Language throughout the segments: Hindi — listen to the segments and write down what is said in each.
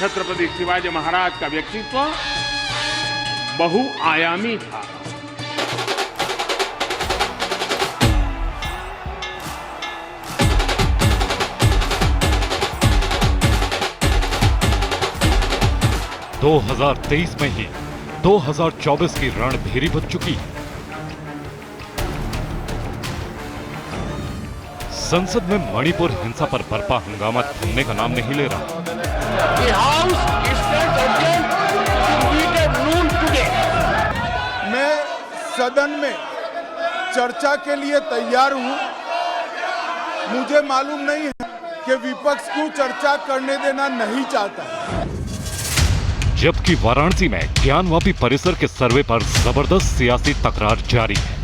छत्रपति शिवाजी महाराज का व्यक्तित्व बहुआयामी था। दो 2023 में ही 2024 की रणभेरी बज चुकी है। संसद में मणिपुर हिंसा पर बरपा हंगामा थमने का नाम नहीं ले रहा। मैं सदन में चर्चा के लिए तैयार हूं। मुझे मालूम नहीं है कि विपक्ष को चर्चा करने देना नहीं चाहता। जबकि वाराणसी में ज्ञानवापी परिसर के सर्वे पर जबरदस्त सियासी तकरार जारी है।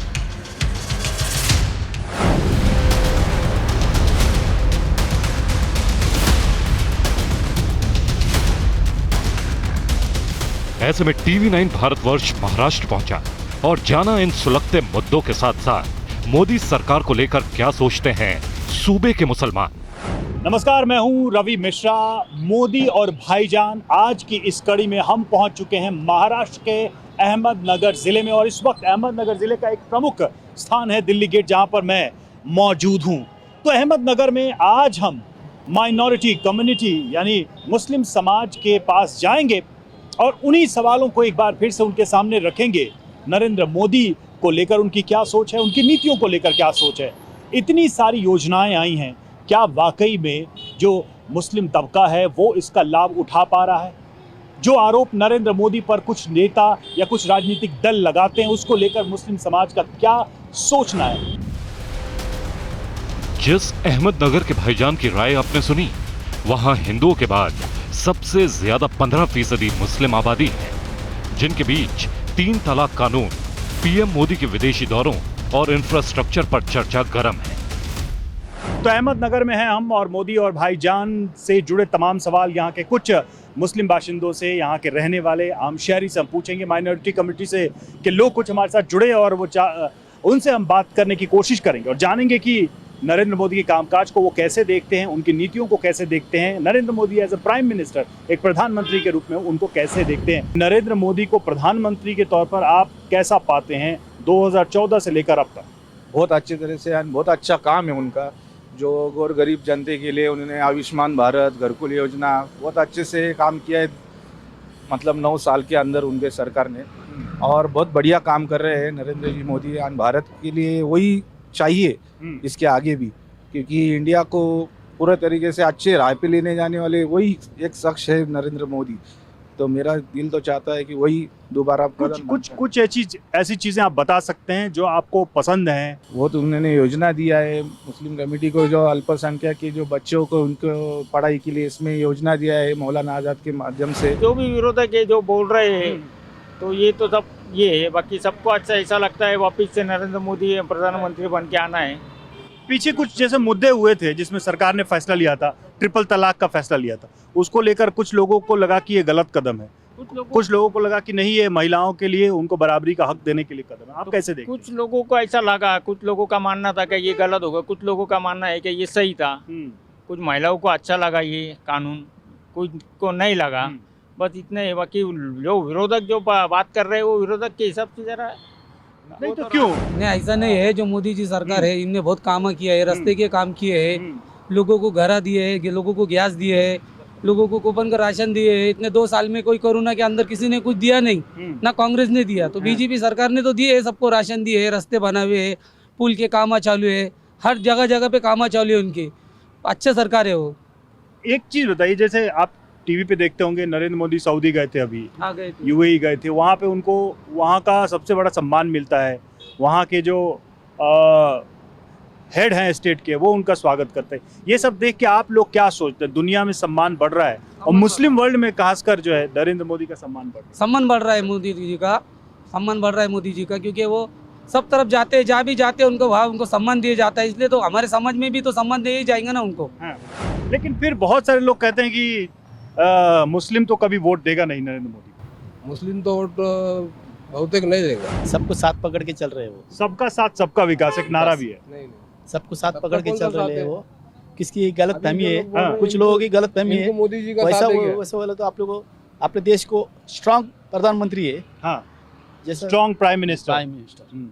ऐसे में TV9 भारतवर्ष महाराष्ट्र पहुंचा और जाना इन सुलगते मुद्दों के साथ साथ मोदी सरकार को लेकर क्या सोचते हैं सूबे के मुसलमान। नमस्कार, मैं हूं रवि मिश्रा। मोदी और भाईजान आज की इस कड़ी में हम पहुंच चुके हैं महाराष्ट्र के अहमदनगर जिले में और इस वक्त अहमदनगर जिले का एक प्रमुख स्थान है दिल्ली गेट, जहां पर मैं मौजूद हूं। तो अहमदनगर में आज हम माइनॉरिटी कम्युनिटी यानी मुस्लिम समाज के पास जाएंगे और उन्हीं सवालों को एक बार फिर से उनके सामने रखेंगे। नरेंद्र मोदी को लेकर उनकी क्या सोच है, उनकी नीतियों को लेकर क्या सोच है। इतनी सारी योजनाएं आई हैं, क्या वाकई में जो मुस्लिम तबका है वो इसका लाभ उठा पा रहा है? जो आरोप नरेंद्र मोदी पर कुछ नेता या कुछ राजनीतिक दल लगाते हैं उसको लेकर मुस्लिम समाज का क्या सोचना है? जिस अहमदनगर के भाईजान की राय आपने सुनी, वहां हिंदुओं के बाद सबसे ज्यादा 15% मुस्लिम आबादी है, जिनके बीच 3 तलाक कानून, पीएम मोदी के विदेशी दौरों और इंफ्रास्ट्रक्चर पर चर्चा गर्म है। तो अहमदनगर में हैं हम और मोदी और भाईजान से जुड़े तमाम सवाल यहाँ के कुछ मुस्लिम बाशिंदों से, यहाँ के रहने वाले आम शहरी से हम पूछेंगे, माइनॉरिटी कम्युनिटी से के लोग कुछ हमारे साथ जुड़े और वो उनसे हम बात करने की कोशिश करेंगे और जानेंगे कि नरेंद्र मोदी के कामकाज को वो कैसे देखते हैं, उनकी नीतियों को कैसे देखते हैं। Narendra Modi as a prime minister, एक प्रधानमंत्री के रूप में उनको कैसे देखते हैं। नरेंद्र मोदी को प्रधानमंत्री के तौर पर आप कैसा पाते हैं 2014 से लेकर अब तक? बहुत अच्छी तरह से, बहुत अच्छा काम है उनका, जो गौर गरीब जनते के लिए उन्होंने आयुष्मान भारत, घरकुल योजना बहुत अच्छे से काम किया है। मतलब 9 साल के अंदर उनके सरकार ने, और बहुत बढ़िया काम कर रहे हैं नरेंद्र जी मोदी। भारत के लिए वही चाहिए इसके आगे भी, क्योंकि इंडिया को पूरे तरीके से अच्छे राह पे लेने जाने वाले वही एक शख्स है नरेंद्र मोदी। तो मेरा दिल तो चाहता है कि वही दोबारा कुछ ऐसी चीजें आप बता सकते हैं जो आपको पसंद हैं? वो तो उन्होंने योजना दिया है मुस्लिम कमेटी को, जो अल्पसंख्यक के जो बच्चों को उनको पढ़ाई के लिए इसमें योजना दिया है मौलाना आजाद के माध्यम से। जो भी विरोधक है जो बोल रहे हैं तो ये तो सब ये है, बाकी सबको अच्छा ऐसा लगता है वापिस से नरेंद्र मोदी प्रधानमंत्री बन के आना है। पीछे कुछ जैसे मुद्दे हुए थे जिसमें सरकार ने फैसला लिया था, ट्रिपल तलाक का फैसला लिया था, उसको लेकर कुछ लोगों को लगा कि ये गलत कदम है, कुछ लोगों को लगा कि नहीं, ये महिलाओं के लिए उनको बराबरी का हक देने के लिए कदम है। आप कैसे देखते हैं? कुछ लोगों को ऐसा लगा, कुछ लोगों का मानना था कि ये गलत होगा, कुछ लोगों का मानना है कि ये सही था। कुछ महिलाओं को अच्छा लगा ये कानून, कुछ को नहीं लगा, बस इतने है। बाकी जो विरोधक जो बात कर रहे हैं वो विरोधक के हिसाब से जरा नहीं तो क्यों नहीं, ऐसा नहीं है। जो मोदी जी सरकार है इनने बहुत काम किया है, रास्ते के काम किए हैं, लोगों को घर दिए है, लोगों को गैस दिए है, लोगों को कूपन का राशन दिए है। इतने 2 साल में कोई कोरोना के अंदर किसी ने कुछ दिया नहीं, ना कांग्रेस ने दिया, तो बीजेपी सरकार ने तो दिए है, सबको राशन दिए है, रास्ते बना हुए है, पुल के काम चालू है, हर जगह जगह पे काम चालू है उनके। अच्छे सरकार है वो। एक चीज बताइए, जैसे आप टीवी पे देखते होंगे नरेंद्र मोदी सऊदी गए थे, अभी UAE गए थे, वहाँ पे उनको वहाँ का सबसे बड़ा सम्मान मिलता है, वहाँ के जो हेड हैं स्टेट के वो उनका स्वागत करते हैं। ये सब देख के आप लोग क्या सोचते हैं? दुनिया में सम्मान बढ़ रहा है और मुस्लिम वर्ल्ड में खासकर जो है नरेंद्र मोदी का सम्मान बढ़ रहा है। सम्मान बढ़ रहा है मोदी जी का, सम्मान बढ़ रहा है मोदी जी का, क्योंकि वो सब तरफ जाते हैं, जहाँ भी जाते हैं उनको वहाँ उनको सम्मान दिया जाता है, इसलिए तो हमारे समाज में भी तो सम्मान दिए जाएंगे ना उनको। लेकिन फिर बहुत सारे लोग कहते हैं कि मुस्लिम तो कभी वोट देगा नहीं नरेंद्र मोदी। मुस्लिम तो वोट बहुतेक नहीं देगा। सबको साथ पकड़ के चल रहे हैं वो। सबका साथ सबका विकास एक नारा भी है। नहीं, सबको साथ पकड़ के चल रहे हैं वो। किसकी गलत फहमी है, हाँ। कुछ लोगों की गलत फहमी है। इनको मोदी जी का वैसा साथ देंगे। वैसा वाला तो आप लोगों अपने देश को स्ट्रांग प्रधानमंत्री है, हाँ, जैसा strong prime minister. Prime minister,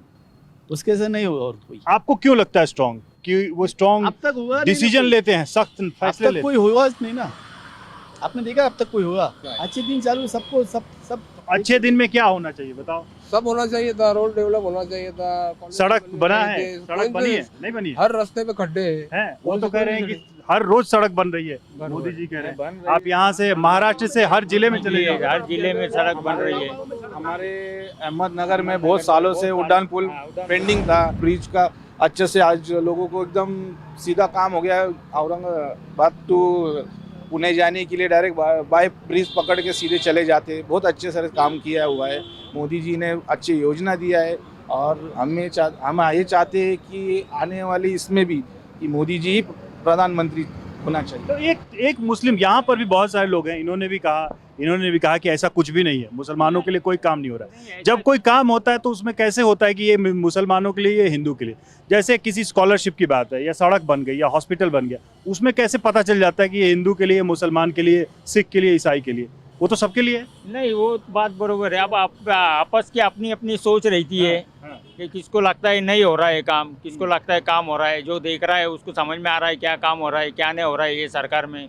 उसके से नहीं होगा और कोई। आपको क्यों लगता है स्ट्रॉन्ग कि वो स्ट्रॉन्ग अब तक हुआ नहीं डिसीजन ना लेते हैं, सख्त कोई। फैसले अब तक लेते कोई हुआ नहीं ना, आपने देखा अब तक कोई हुआ? अच्छे दिन चालू सबको सब हैं? अच्छे दिन में क्या होना चाहिए बताओ? सब होना चाहिए था, रोड डेवलप होना चाहिए था, कॉलेज सड़क बने बना चाहिए है, थे, सड़क बनी है, नहीं बनी है? हर रास्ते पे खड्डे हैं। वो तो कह रहे हैं कि हर रोज सड़क बन रही है, मोदी जी कह रहे हैं। आप यहाँ से महाराष्ट्र से हर जिले में चले जाओ, हर जिले में सड़क बन रही है। हमारे अहमदनगर में बहुत सालों से उड़ान पुल पेंडिंग था, ब्रिज का अच्छे से आज लोगों को एकदम सीधा काम हो गया है। औरंगाबाद टू पुणे जाने के लिए डायरेक्ट बाय ब्रिज पकड़ के सीधे चले जाते हैं। बहुत अच्छे से काम किया हुआ है, मोदी जी ने अच्छी योजना दिया है और हम ये चाहते हैं कि आने वाली इसमें भी कि मोदी जी ही प्रधानमंत्री होना चाहिए। तो एक मुस्लिम यहाँ पर भी बहुत सारे लोग हैं, इन्होंने भी कहा कि ऐसा कुछ भी नहीं है, मुसलमानों के लिए कोई काम नहीं हो रहा है। जब कोई काम होता है तो उसमें कैसे होता है कि ये मुसलमानों के लिए, ये हिंदू के लिए? जैसे किसी स्कॉलरशिप की बात है या सड़क बन गई या हॉस्पिटल बन गया, उसमें कैसे पता चल जाता है कि ये हिंदू के लिए, मुसलमान के लिए, सिख के लिए, ईसाई के लिए? वो तो सबके लिए है। नहीं, वो बात बरोबर है। अब आपस की अपनी अपनी सोच रहती है कि किसको लगता है नहीं हो रहा है काम, किसको लगता है काम हो रहा है। जो देख रहा है उसको समझ में आ रहा है क्या काम हो रहा है, क्या नहीं हो रहा है। ये सरकार में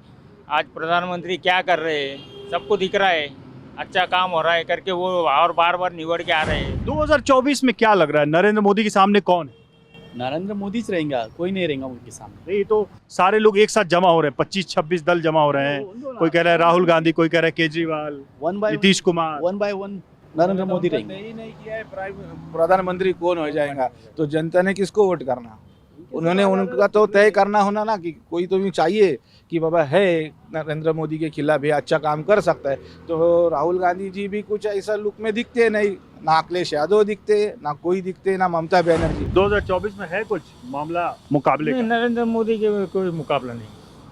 आज प्रधानमंत्री क्या कर रहे हैं सबको दिख रहा है, अच्छा काम हो रहा है करके वो और बार बार निवड़ के आ रहे हैं। 2024 में क्या लग रहा है, नरेंद्र मोदी के सामने कौन है? नरेंद्र मोदी से रहेगा, कोई नहीं रहेगा उनके सामने। नहीं तो सारे लोग एक साथ जमा हो रहे हैं, 25-26 दल जमा हो रहे हैं। कोई कह रहा है राहुल गांधी, कोई कह रहा है केजरीवाल, नीतीश कुमार। 1 by 1 नरेंद्र मोदी रहेंगे। नहीं किया है प्रधानमंत्री कौन हो जाएगा, तो जनता ने किसको वोट करना? उन्होंने उनका तो तय करना होना ना कि कोई तो भी चाहिए कि बाबा है नरेंद्र मोदी के खिलाफ है, अच्छा काम कर सकता है। तो राहुल गांधी जी भी कुछ ऐसा लुक में दिखते नहीं, ना अखिलेश यादव दिखते, ना कोई दिखते, ना ममता बनर्जी। 2024 में है कुछ मामला मुकाबले नहीं, का? नरेंद्र मोदी के कोई मुकाबला नहीं।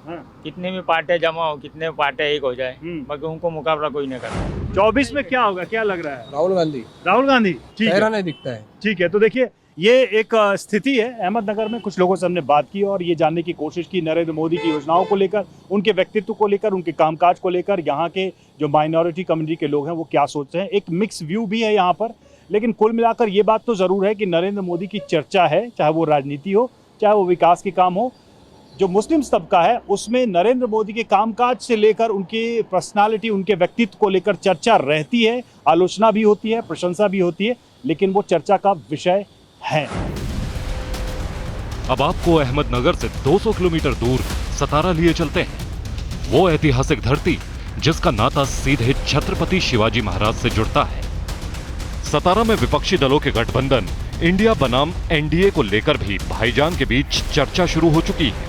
हाँ। कितने भी पार्टियां जमा हो, कितने भी पार्टियां एक हो जाए, बाकी उनको मुकाबला कोई नहीं करता। 24 में क्या होगा, क्या लग रहा है? राहुल गांधी राहुल गांधी, ठीक चेहरा है, नहीं दिखता है। ठीक है। तो देखिए ये एक स्थिति है अहमदनगर में। कुछ लोगों से हमने बात की और ये जानने की कोशिश की नरेंद्र मोदी की योजनाओं को लेकर, उनके व्यक्तित्व को लेकर, उनके कामकाज को लेकर, यहाँ के जो माइनॉरिटी कम्युनिटी के लोग हैं वो क्या सोचते हैं। एक मिक्स व्यू भी है यहाँ पर, लेकिन कुल मिलाकर ये बात तो ज़रूर है कि नरेंद्र मोदी की चर्चा है, चाहे वो राजनीति हो, चाहे वो विकास के काम हो। जो मुस्लिम तबका है उसमें नरेंद्र मोदी के कामकाज से लेकर उनकी पर्सनालिटी, उनके व्यक्तित्व को लेकर चर्चा रहती है, आलोचना भी होती है, प्रशंसा भी होती है, लेकिन वो चर्चा का विषय है। अब आपको अहमदनगर से 200 किलोमीटर दूर सतारा लिए चलते हैं, वो ऐतिहासिक धरती जिसका नाता सीधे छत्रपति शिवाजी महाराज से जुड़ता है। सतारा में विपक्षी दलों के गठबंधन इंडिया बनाम एनडीए को लेकर भी भाईजान के बीच चर्चा शुरू हो चुकी है।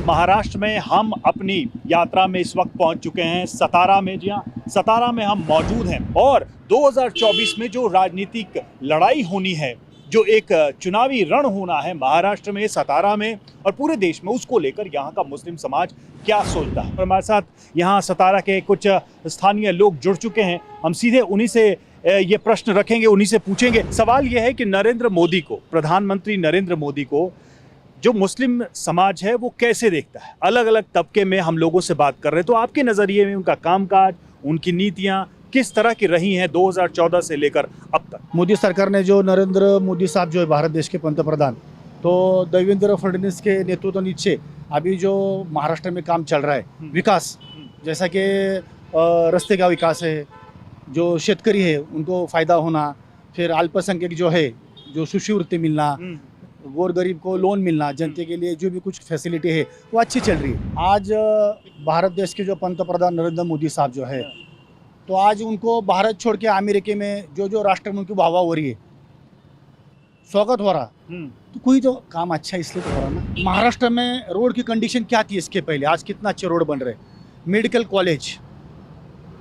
महाराष्ट्र में हम अपनी यात्रा में इस वक्त पहुंच चुके हैं सतारा में। जी हाँ, सतारा में हम मौजूद हैं और 2024 में जो राजनीतिक लड़ाई होनी है, जो एक चुनावी रण होना है महाराष्ट्र में, सतारा में और पूरे देश में, उसको लेकर यहाँ का मुस्लिम समाज क्या सोचता है। और हमारे साथ यहाँ सतारा के कुछ स्थानीय लोग जुड़ चुके हैं। हम सीधे उन्हीं से ये प्रश्न रखेंगे, उन्हीं से पूछेंगे। सवाल ये है कि नरेंद्र मोदी को, प्रधानमंत्री नरेंद्र मोदी को जो मुस्लिम समाज है वो कैसे देखता है? अलग अलग तबके में हम लोगों से बात कर रहे हैं, तो आपके नज़रिए में उनका कामकाज, उनकी नीतियाँ किस तरह की रही हैं 2014 से लेकर अब तक? मोदी सरकार ने जो नरेंद्र मोदी साहब जो है भारत देश के पंतप्रधान, तो देवेंद्र फडणवीस के नेतृत्व नीचे अभी जो महाराष्ट्र में काम चल रहा है, विकास, जैसा कि रास्ते का विकास है, जो शेतकरी है उनको फ़ायदा होना, फिर अल्पसंख्यक जो है जो शिष्यवृत्ति मिलना, गोर गरीब को लोन मिलना, जनता के लिए जो भी कुछ फैसिलिटी है वो अच्छी चल रही है। आज भारत देश के जो पंतप्रधान नरेंद्र मोदी साहब जो है, तो आज उनको भारत छोड़ के अमेरिका में जो राष्ट्र में उनकी वाहवा हो रही है, स्वागत हो रहा, तो कोई तो काम अच्छा इसलिए तो हो रहा ना। महाराष्ट्र में रोड की कंडीशन क्या थी इसके पहले, आज कितना अच्छे रोड बन रहे। मेडिकल कॉलेज,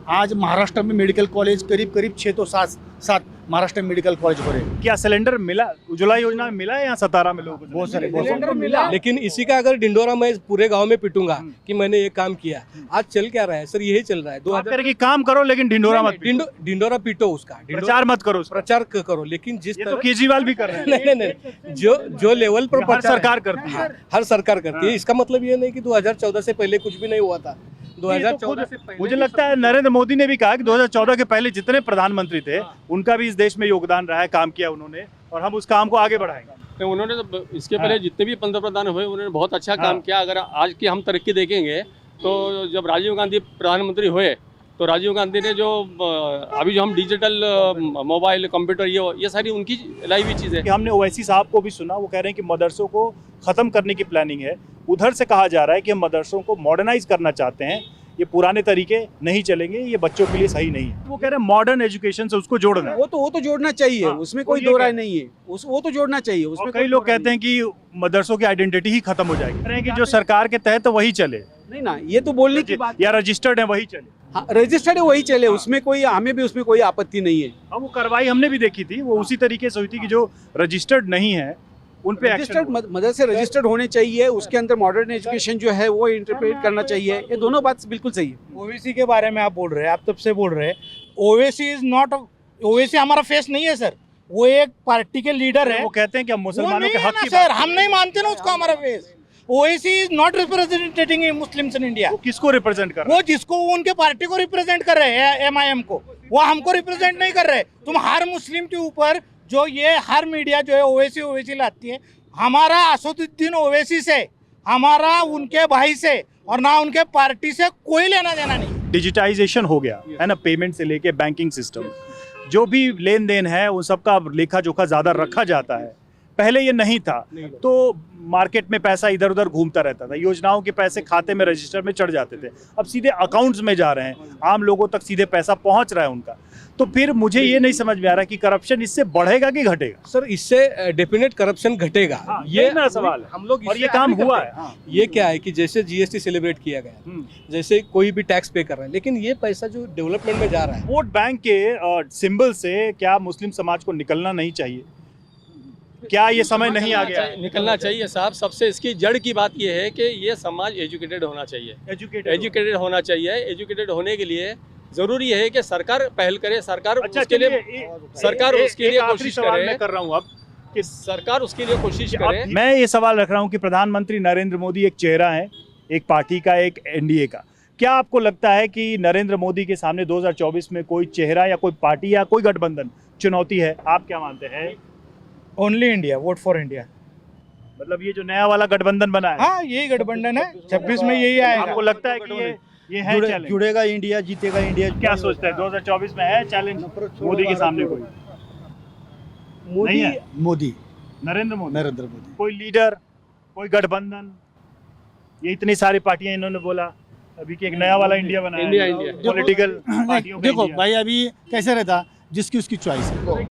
आज महाराष्ट्र में मेडिकल कॉलेज करीब 6 तो 7 महाराष्ट्र मेडिकल कॉलेज भरे क्या सिलेंडर मिला? उज्ज्वला योजना में मिला है या सतारा में लोगों को? बहुत सारे सिलेंडर मिला, लेकिन इसी का अगर डिंडोरा मैं पूरे गांव में पिटूंगा कि मैंने ये काम किया, आज चल क्या रहा है सर? यही चल रहा है। आप कह रहे कि काम करो लेकिन ढिंडोरा मत पीटो। डिंडोरा पीटो, उसका प्रचार मत करो उसका। प्रचार करो, लेकिन जिस ये तो तरह केजरीवाल भी कर रहे हैं। नहीं नहीं नहीं, जो लेवल पर हर प्रचार है, सरकार करती है। हर सरकार करती है। इसका मतलब ये नहीं कि 2014 से पहले कुछ भी नहीं हुआ था। 2014 से पहले मुझे लगता है नरेंद्र मोदी ने भी कहा कि 2014 के पहले जितने प्रधानमंत्री थे उनका भी इस देश में योगदान रहा है, काम किया उन्होंने, और हम उस काम को आगे बढ़ाएंगे। तो उन्होंने तो इसके पहले जितने भी पंतप्रधान हुए उन्होंने बहुत अच्छा काम किया। अगर आज की हम तरक्की देखेंगे तो जब राजीव गांधी प्रधानमंत्री हुए तो राजीव गांधी ने जो अभी जो हम डिजिटल मोबाइल कंप्यूटर ये सारी उनकी लाई हुई चीज़ें। कि हमने ओवैसी साहब को भी सुना, वो कह रहे हैं कि मदरसों को ख़त्म करने की प्लानिंग है। उधर से कहा जा रहा है कि हम मदरसों को मॉडर्नाइज करना चाहते हैं, ये पुराने तरीके नहीं चलेंगे, ये बच्चों के लिए सही नहीं है। वो कह रहे हैं मॉडर्न एजुकेशन से उसको जोड़ना है। वो तो जोड़ना चाहिए, हाँ, उसमें वो कोई ये दो कह- राय नहीं है। वो तो जोड़ना चाहिए, उसमें और कई लोग कहते हैं कि मदरसों की आइडेंटिटी ही खत्म हो जाएगी। कह रहे हैं कि जो सरकार के तहत तो वही चले, नहीं ना, ये तो बोलने की बात। या रजिस्टर्ड है वही चले। हाँ, रजिस्टर्ड है वही चले, उसमें कोई, हमें भी उसमें कोई आपत्ति नहीं है। अब वो कार्रवाई हमने भी देखी थी, वो उसी तरीके से हुई थी कि जो रजिस्टर्ड नहीं है उन पे रजिस्टर्ड मदरसे रजिस्टर्ड होने चाहिए, उसके अंदर मॉडर्न एजुकेशन जो है वो इंटरप्रेट करना चाहिए। ये दोनों बात बिल्कुल सही है। ओवैसी के बारे में आप बोल रहे हैं, आप तब से बोल रहे हैं। ओवैसी इज नॉट, ओवैसी हमारा फेस नहीं है सर, वो एक पार्टी के लीडर है। वो कहते हैं कि हम मुसलमानों के वो नहीं हक है की ना बात सर, हम नहीं मानते ना उसको हमारा face. Owaisi is not representing Muslims in India. वो किसको रिप्रेजेंट कर रहा वो जिसको वो उनके पार्टी को रिप्रेजेंट कर रहे हैं, MIM को, वो हमको रिप्रेजेंट नहीं कर रहे। तुम हर मुस्लिम के ऊपर जो ये हर मीडिया जो है ओवैसी लाती है, हमारा असदुद्दीन ओवैसी से, हमारा उनके भाई से और ना उनके पार्टी से कोई लेना देना नहीं। डिजिटाइजेशन हो गया है ना, पेमेंट से लेके बैंकिंग सिस्टम, जो भी लेन देन है उन सबका लेखा जोखा ज़्यादा रखा जाता है। पहले ये नहीं था, तो मार्केट में पैसा इधर उधर घूमता रहता था, योजनाओं के पैसे खाते में रजिस्टर में चढ़ जाते थे, अब सीधे अकाउंट्स में जा रहे हैं, आम लोगों तक सीधे पैसा पहुंच रहा है उनका। तो फिर मुझे ये नहीं समझ में आ रहा कि करप्शन इससे बढ़ेगा कि घटेगा। सर, इससे डेफिनेट करप्शन घटेगा। हाँ, ये मेरा सवाल है। हम लोग और इससे ये काम आगे हुआ करते है। हैं। हाँ। ये क्या है कि जैसे GST सेलिब्रेट किया गया, जैसे कोई भी टैक्स पे कर रहा है, लेकिन ये पैसा जो डेवलपमेंट में जा रहा है, वोट बैंक के सिंबल से क्या मुस्लिम समाज को निकलना नहीं चाहिए? क्या ये समय नहीं आ गया? निकलना चाहिए साहब। सबसे इसकी जड़ की बात ये है कि ये समाज एजुकेटेड होना चाहिए, एजुकेटेड होना चाहिए। एजुकेटेड होने के लिए जरूरी है कि सरकार पहल करे, सरकार अच्छा, उसके लिए सरकार उसके लिए कोशिश करे। मैं कर रहा हूँ अब कि सरकार उसके लिए कोशिश करे। मैं ये सवाल रख रहा हूँ कि प्रधानमंत्री नरेंद्र मोदी एक चेहरा है, एक पार्टी का, एक NDA का। क्या आपको लगता है कि नरेंद्र मोदी के सामने 2024 में कोई चेहरा या कोई पार्टी या कोई गठबंधन चुनौती है? आप क्या मानते हैं? Only India, vote for India. मतलब ये जो नया वाला गठबंधन बना है, हाँ, यही गठबंधन है, 26 में यही आएगा। आपको लगता है कि ये है चैलेंज? जुड़ेगा इंडिया, जीतेगा इंडिया। क्या सोचते हैं 2024 में है चैलेंज मोदी के सामने? कोई नहीं है? मोदी, नरेंद्र मोदी, नरेंद्र मोदी। कोई लीडर, कोई गठबंधन? ये इतनी सारी पार्टियां इन्होंने बोला, अभी कि एक नया वाला इंडिया बना है, इंडिया पॉलिटिकल पार्टियों का देखो इंडिया। भाई, अभी कैसे रहता, जिसकी उसकी चॉइस है।